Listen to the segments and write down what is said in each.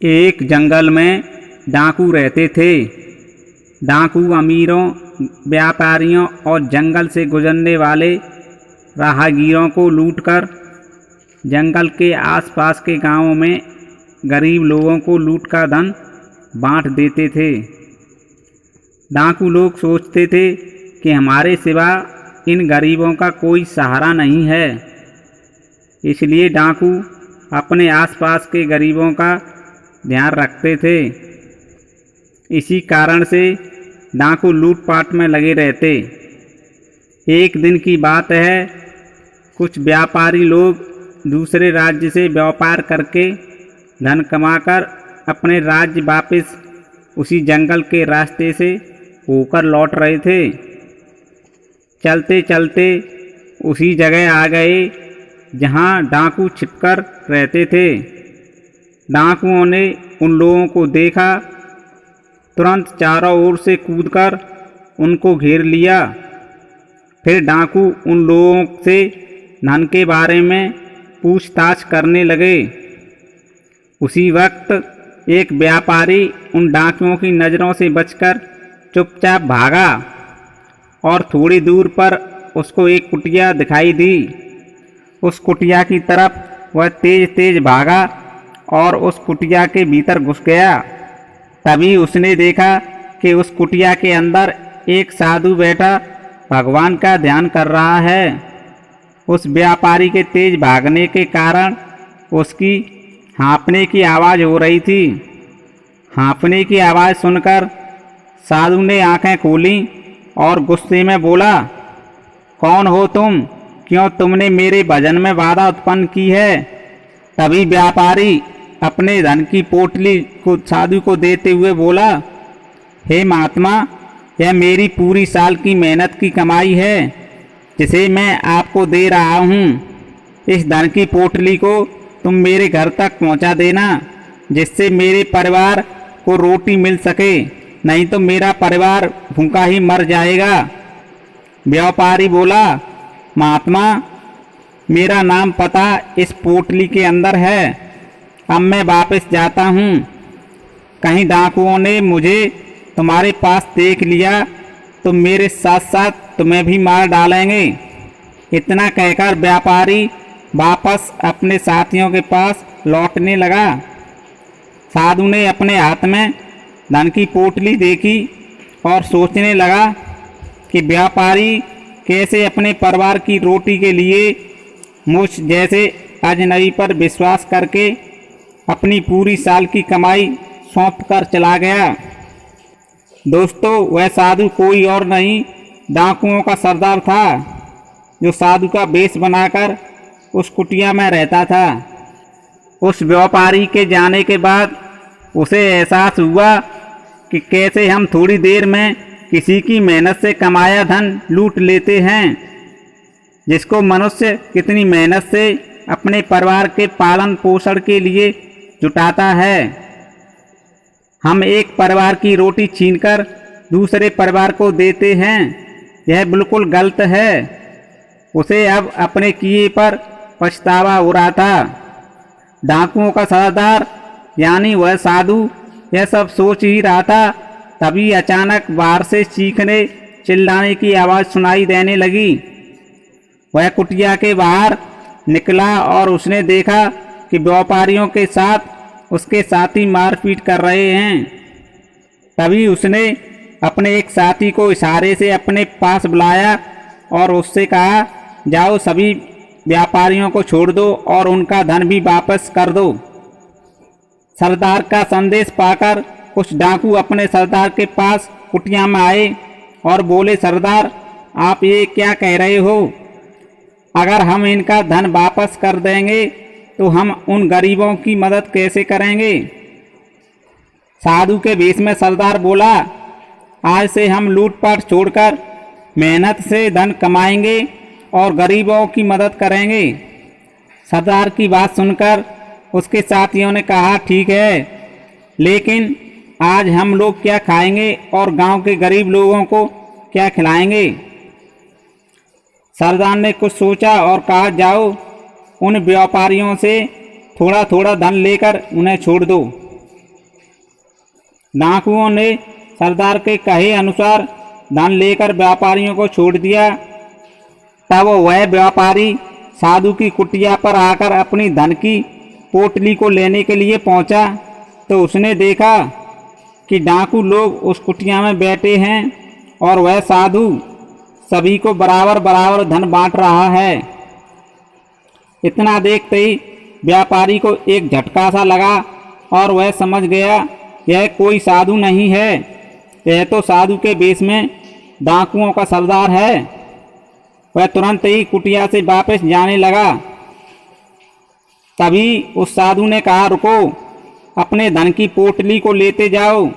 एक जंगल में डाकू रहते थे। डाकू अमीरों, व्यापारियों और जंगल से गुजरने वाले राहगीरों को लूटकर जंगल के आसपास के गांवों में गरीब लोगों को लूट का धन बांट देते थे। डाकू लोग सोचते थे कि हमारे सिवा इन गरीबों का कोई सहारा नहीं है, इसलिए डाकू अपने आसपास के गरीबों का ध्यान रखते थे। इसी कारण से डाकू लूटपाट में लगे रहते। एक दिन की बात है, कुछ व्यापारी लोग दूसरे राज्य से व्यापार करके धन कमाकर अपने राज्य वापस उसी जंगल के रास्ते से होकर लौट रहे थे। चलते चलते उसी जगह आ गए जहां डाकू छिपकर रहते थे। डाकुओं ने उन लोगों को देखा, तुरंत चारों ओर से कूदकर उनको घेर लिया। फिर डाकू उन लोगों से धन के बारे में पूछताछ करने लगे। उसी वक्त एक व्यापारी उन डाकुओं की नज़रों से बचकर चुपचाप भागा और थोड़ी दूर पर उसको एक कुटिया दिखाई दी। उस कुटिया की तरफ वह तेज तेज भागा और उस कुटिया के भीतर घुस गया। तभी उसने देखा कि उस कुटिया के अंदर एक साधु बैठा भगवान का ध्यान कर रहा है। उस व्यापारी के तेज भागने के कारण उसकी हाँफने की आवाज़ हो रही थी। हाँफने की आवाज़ सुनकर साधु ने आंखें खोलीं और गुस्से में बोला, कौन हो तुम? क्यों तुमने मेरे भजन में बाधा उत्पन्न की है? तभी व्यापारी अपने धन की पोटली को साधु को देते हुए बोला, हे महात्मा, यह मेरी पूरी साल की मेहनत की कमाई है जिसे मैं आपको दे रहा हूँ। इस धन की पोटली को तुम मेरे घर तक पहुँचा देना, जिससे मेरे परिवार को रोटी मिल सके, नहीं तो मेरा परिवार भूखा ही मर जाएगा। व्यापारी बोला, महात्मा, मेरा नाम पता इस पोटली के अंदर है, अब मैं वापस जाता हूँ। कहीं डाकुओं ने मुझे तुम्हारे पास देख लिया तो मेरे साथ साथ तुम्हें भी मार डालेंगे। इतना कहकर व्यापारी वापस अपने साथियों के पास लौटने लगा। साधु ने अपने हाथ में धन की पोटली देखी और सोचने लगा कि व्यापारी कैसे अपने परिवार की रोटी के लिए मुझ जैसे अजनबी पर विश्वास करके अपनी पूरी साल की कमाई सौंप कर चला गया। दोस्तों, वह साधु कोई और नहीं, डाकुओं का सरदार था, जो साधु का वेश बनाकर उस कुटिया में रहता था। उस व्यापारी के जाने के बाद उसे एहसास हुआ कि कैसे हम थोड़ी देर में किसी की मेहनत से कमाया धन लूट लेते हैं, जिसको मनुष्य कितनी मेहनत से अपने परिवार के पालन पोषण के लिए जुटाता है। हम एक परिवार की रोटी छीनकर दूसरे परिवार को देते हैं, यह बिल्कुल गलत है। उसे अब अपने किए पर पछतावा हो रहा था। डाकुओं का सरदार यानी वह साधु यह सब सोच ही रहा था, तभी अचानक बाहर से चीखने चिल्लाने की आवाज़ सुनाई देने लगी। वह कुटिया के बाहर निकला और उसने देखा कि व्यापारियों के साथ उसके साथी मारपीट कर रहे हैं। तभी उसने अपने एक साथी को इशारे से अपने पास बुलाया और उससे कहा, जाओ सभी व्यापारियों को छोड़ दो और उनका धन भी वापस कर दो। सरदार का संदेश पाकर कुछ डाकू अपने सरदार के पास कुटिया में आए और बोले, सरदार, आप ये क्या कह रहे हो? अगर हम इनका धन वापस कर देंगे तो हम उन गरीबों की मदद कैसे करेंगे? साधु के वेश में सरदार बोला, आज से हम लूटपाट छोड़कर मेहनत से धन कमाएंगे और गरीबों की मदद करेंगे। सरदार की बात सुनकर उसके साथियों ने कहा, ठीक है, लेकिन आज हम लोग क्या खाएंगे और गांव के गरीब लोगों को क्या खिलाएंगे? सरदार ने कुछ सोचा और कहा, जाओ उन व्यापारियों से थोड़ा थोड़ा धन लेकर उन्हें छोड़ दो। डाकुओं ने सरदार के कहे अनुसार धन लेकर व्यापारियों को छोड़ दिया। तब वह व्यापारी साधु की कुटिया पर आकर अपनी धन की पोटली को लेने के लिए पहुंचा तो उसने देखा कि डाकू लोग उस कुटिया में बैठे हैं और वह साधु सभी को बराबर बराबर धन बांट रहा है। इतना देखते ही व्यापारी को एक झटका सा लगा और वह समझ गया यह कोई साधु नहीं है, यह तो साधु के वेश में डाकुओं का सरदार है। वह तुरंत ही कुटिया से वापस जाने लगा। तभी उस साधु ने कहा, रुको, अपने धन की पोटली को लेते जाओ।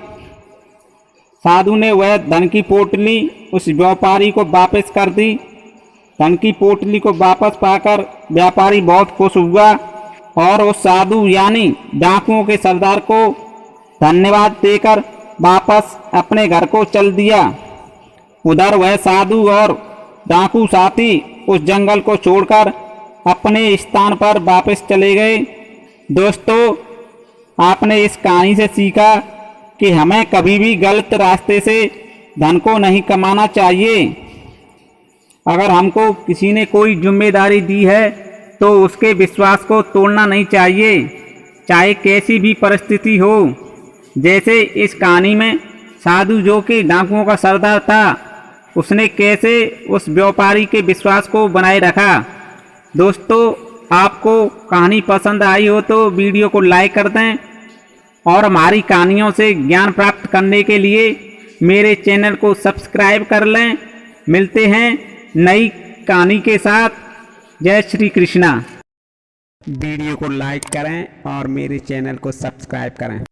साधु ने वह धन की पोटली उस व्यापारी को वापस कर दी। धन की पोटली को वापस पाकर व्यापारी बहुत खुश हुआ और उस साधु यानी डाकुओं के सरदार को धन्यवाद देकर वापस अपने घर को चल दिया। उधर वह साधु और डाकू साथी उस जंगल को छोड़कर अपने स्थान पर वापस चले गए। दोस्तों, आपने इस कहानी से सीखा कि हमें कभी भी गलत रास्ते से धन को नहीं कमाना चाहिए। अगर हमको किसी ने कोई जिम्मेदारी दी है तो उसके विश्वास को तोड़ना नहीं चाहिए, चाहे कैसी भी परिस्थिति हो। जैसे इस कहानी में साधु जो कि डाकुओं का सरदार था, उसने कैसे उस व्यापारी के विश्वास को बनाए रखा। दोस्तों, आपको कहानी पसंद आई हो तो वीडियो को लाइक कर दें और हमारी कहानियों से ज्ञान प्राप्त करने के लिए मेरे चैनल को सब्सक्राइब कर लें। मिलते हैं नई कहानी के साथ। जय श्री कृष्णा। वीडियो को लाइक करें और मेरे चैनल को सब्सक्राइब करें।